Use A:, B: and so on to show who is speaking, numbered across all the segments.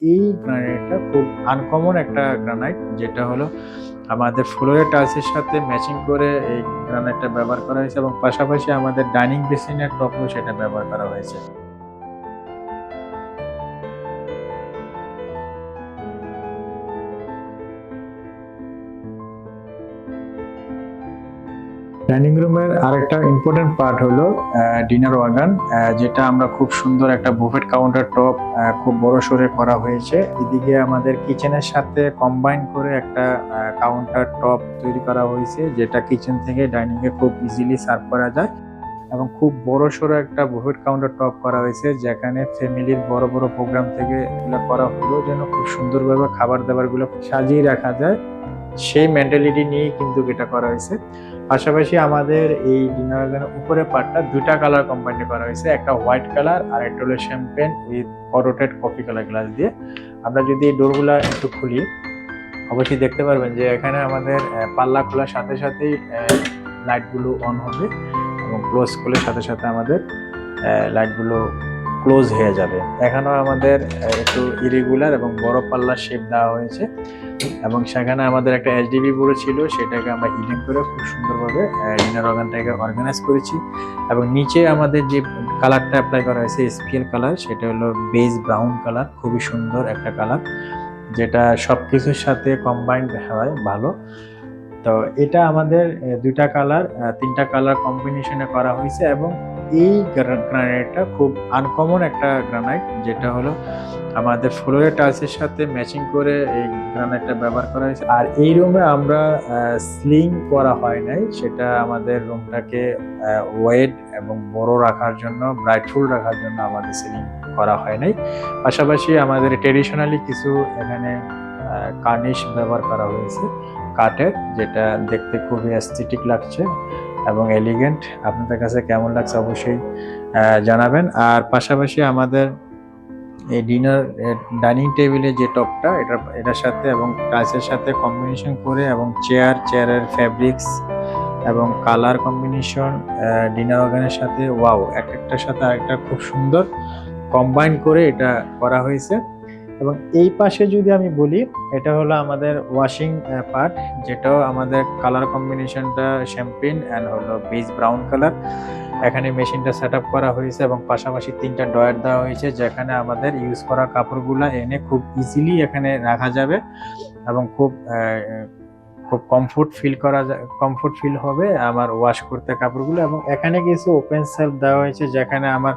A: এই গ্রানাইটটা খুব আনকমন একটা গ্রানাইট, যেটা হলো আমাদের ফ্লোরের টাইলসের সাথে ম্যাচিং করে এই গ্রানাইটটা ব্যবহার করা হয়েছে এবং পাশাপাশি আমাদের ডাইনিং বেসিনের টপও সেটা ব্যবহার করা হয়েছে। ডাইনিং রুমের আরেকটা ইম্পর্টেন্ট পার্ট হলো ডিনার ওয়াগান, যেটা আমরা খুব সুন্দর একটা বুফেট কাউন্টার টপ খুব বড় সড়ে করা হয়েছে। এদিকে আমাদের কিচেনের সাথে কম্বাইন করে একটা কাউন্টার টপ তৈরি করা হয়েছে, যেটা কিচেন থেকে ডাইনিং এ খুব ইজিলি সার্ভ করা যায় এবং খুব বড় সড়ো একটা বুফেট কাউন্টার টপ করা হয়েছে, যেখানে ফ্যামিলির বড় বড় প্রোগ্রাম থেকে এগুলো করা হলো যেন খুব সুন্দরভাবে খাবার দাবার গুলো সাজিয়ে রাখা যায়, সেই মেন্টালিটি নিয়ে কিন্তু এটা করা হয়েছে। পাশাপাশি আমাদের এই ডিনার ওয়াগনের উপরে পার্টটা দুইটা কালার কম্বাইন্ড করা হয়েছে, একটা হোয়াইট কালার আর একটা হলো শ্যাম্পেন উইথ করোটেড কফি কালার গ্লাস দিয়ে। আমরা যদি এই ডোরগুলা একটু খুলি অবশ্যই দেখতে পারবেন যে এখানে আমাদের পাল্লা খোলার সাথে সাথেই লাইটগুলো অন হবে এবং ক্লোজ করলে সাথে সাথে আমাদের লাইটগুলো ক্লোজ হয়ে যাবে। এখানেও আমাদের একটু ইরেগুলার এবং বড় পাল্লা শেপ দেওয়া হয়েছে এবং সেখানে আমাদের একটা এইচডিবি বোর্ড ছিল, সেটাকে আমরা হিডিং করে খুব সুন্দরভাবে ডিনার ওয়াগনটাকে অর্গানাইজ করেছি। এবং নিচে আমাদের যে কালারটা অ্যাপ্লাই করা হয়েছে এসপিএল কালার, সেটা হলো বেজ ব্রাউন কালার, খুবই সুন্দর একটা কালার যেটা সবকিছুর সাথে কম্বাইন্ড হয় ভালো। তো এটা আমাদের দুইটা কালার তিনটা কালার কম্বিনেশনে করা হয়েছে এবং এই গ্রানাইটটা খুব আনকমন একটা গ্রানাইট, যেটা হলো আমাদের ফ্লোরের টাইলসের সাথে ম্যাচিং করে এই গ্রানাইটটা ব্যবহার করা হয়েছে। আর এই রুমে আমরা স্লিং করা হয় নাই, সেটা আমাদের রুমটাকে ওয়েট এবং বড় রাখার জন্য, ব্রাইটফুল রাখার জন্য আমাদের সিলিং করা হয় নাই। পাশাপাশি আমাদের ট্রেডিশনালি কিছু এখানে কার্নিশ ব্যবহার করা হয়েছে কাঠের, যেটা দেখতে খুবই অ্যাস্থেটিক লাগছে এবং এলিগেন্ট। আপনাদের কাছে কেমন লাগছে অবশ্যই জানাবেন। আর পাশাপাশি আমাদের এই ডাইনিং টেবিলের যে টপটা এটার সাথে এবং টাইলসের সাথে কম্বিনেশন করে এবং চেয়ারের ফ্যাব্রিক্স এবং কালার কম্বিনেশন ডিনার ওয়াগনের সাথে ওয়াও, একটার সাথে আরেকটা খুব সুন্দর কম্বাইন করে এটা করা হয়েছে। এবং এই পাশে যদি আমি বলি, এটা হলো আমাদের ওয়াশিং পার্ট, যেটাও আমাদের কালার কম্বিনেশনটা শ্যাম্পেন অ্যান্ড হলো বেজ ব্রাউন কালার। এখানে মেশিনটা সেট আপ করা হয়েছে এবং পাশাপাশি তিনটা ডয়ার দেওয়া হয়েছে, যেখানে আমাদের ইউজ করা কাপড়গুলো এনে খুব ইজিলি এখানে রাখা যাবে এবং খুব কমফোর্ট ফিল হবে আমার ওয়াশ করতে কাপড়গুলো। এবং এখানে কিছু ওপেন সেলফ দেওয়া হয়েছে, যেখানে আমার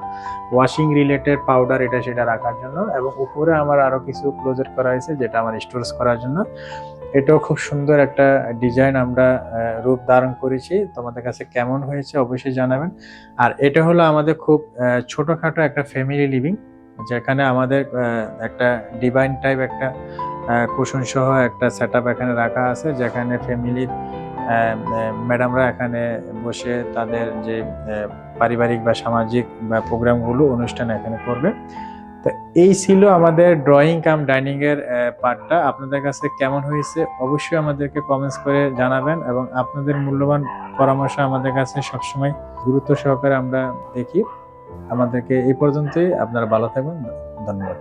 A: ওয়াশিং রিলেটেড পাউডার এটা সেটা রাখার জন্য, এবং উপরে আমার আরো কিছু ক্লোজেট করা হয়েছে যেটা আমার স্টোরেজ করার জন্য। এটাও খুব সুন্দর একটা ডিজাইন আমরা রূপ ধারণ করেছি। তোমাদের কাছে কেমন হয়েছে অবশ্যই জানাবেন। আর এটা হলো আমাদের খুব ছোটখাটো একটা ফ্যামিলি লিভিং, যেখানে আমাদের একটা ডিভাইন টাইপ একটা কুশন সহ একটা সেটআপ এখানে রাখা আছে, যেখানে ফ্যামিলির ম্যাডামরা এখানে বসে তাদের যে পারিবারিক বা সামাজিক বা প্রোগ্রামগুলো অনুষ্ঠান এখানে করবে। তো এই ছিল আমাদের ড্রয়িং কাম ডাইনিং এর পার্টটা। আপনাদের কাছে কেমন হয়েছে অবশ্যই আমাদেরকে কমেন্টস করে জানাবেন এবং আপনাদের মূল্যবান পরামর্শ আমাদের কাছে সবসময় গুরুত্ব সহকারে আমরা দেখি। আমাদেরকে এই পর্যন্তই, আপনারা ভালো থাকবেন, ধন্যবাদ।